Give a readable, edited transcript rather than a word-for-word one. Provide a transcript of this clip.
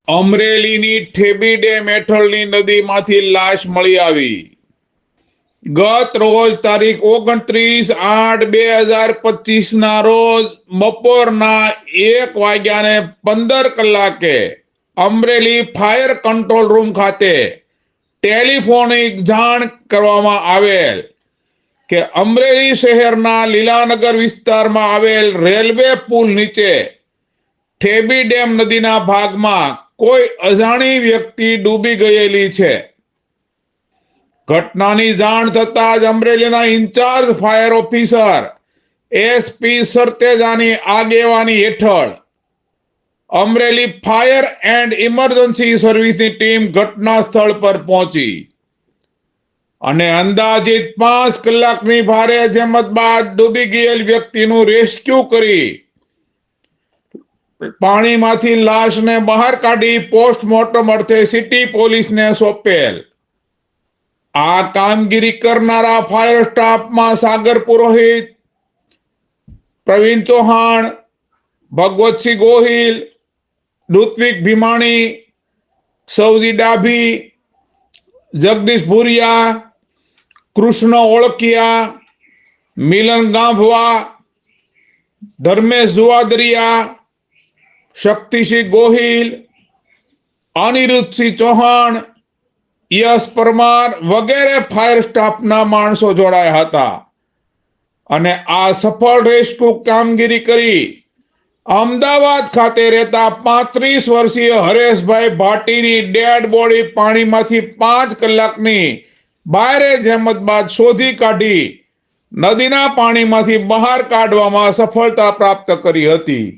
અમરેલીની Thebi dam હેઠળની નદીમાંથી લાશ મળી આવી. ગત રોજ તારીખ 29/8/2025 ના રોજ બપોરના 1:15 અમરેલી ફાયર કંટ્રોલ રૂમ ખાતે ટેલિફોનિક જાણ કરવામાં આવેલ કે અમરેલી શહેરના લીલાનગર વિસ્તારમાં આવેલ રેલવે પુલ નીચે ઠેબી ડેમ નદીના ભાગમાં કોઈ અજાણી વ્યક્તિ ડૂબી ગયેલી છે. ઘટનાની જાણ થતા જ અમરેલીના ઇન્ચાર્જ ફાયર ઓફિસર SP સરતેજાની આગેવાની હેઠળ અમરેલી ફાયર એન્ડ ઇમરજન્સી સર્વિસની ટીમ ઘટના સ્થળ પર પહોંચી અને અંદાજિત 5 કલાકની ભારે જહેમત બાદ ડૂબી ગયેલ વ્યક્તિનું રેસ્ક્યુ કરી પાણીમાંથી લાશને બહાર કાઢી પોસ્ટમોર્ટમ અર્થે સિટી પોલીસને સોંપેલ. આ કામગીરી કરનારા ફાયર સ્ટાફમાં સાગર પુરોહિત, પ્રવીણ ચૌહાણ, ભગવતસિંહ ગોહિલ, ઋત્વિક ભીમાણી, સૌજી ડાભી, જગદીશ ભુરિયા, કૃષ્ણ ઓળકિયા, મિલન ગાંભવા, ધર્મેશ જુવાદરિયા, શક્તિસિંહ ગોહિલ, અનિરુદ્ધસિંહ ચૌહાણ, યશ પરમાર વગેરે ફાયર સ્ટાફના માણસો જોડાયા હતા અને આ સફળ રેસ્ક્યુ કામગીરી કરી અમદાવાદ ખાતે રહેતા 35 વર્ષીય હરેશભાઈ ભાટીની ડેડ બોડી પાણીમાંથી 5 કલાકની ભારે જહેમત બાદ શોધી કાઢી નદીના પાણીમાંથી બહાર કાઢવામાં સફળતા પ્રાપ્ત કરી હતી.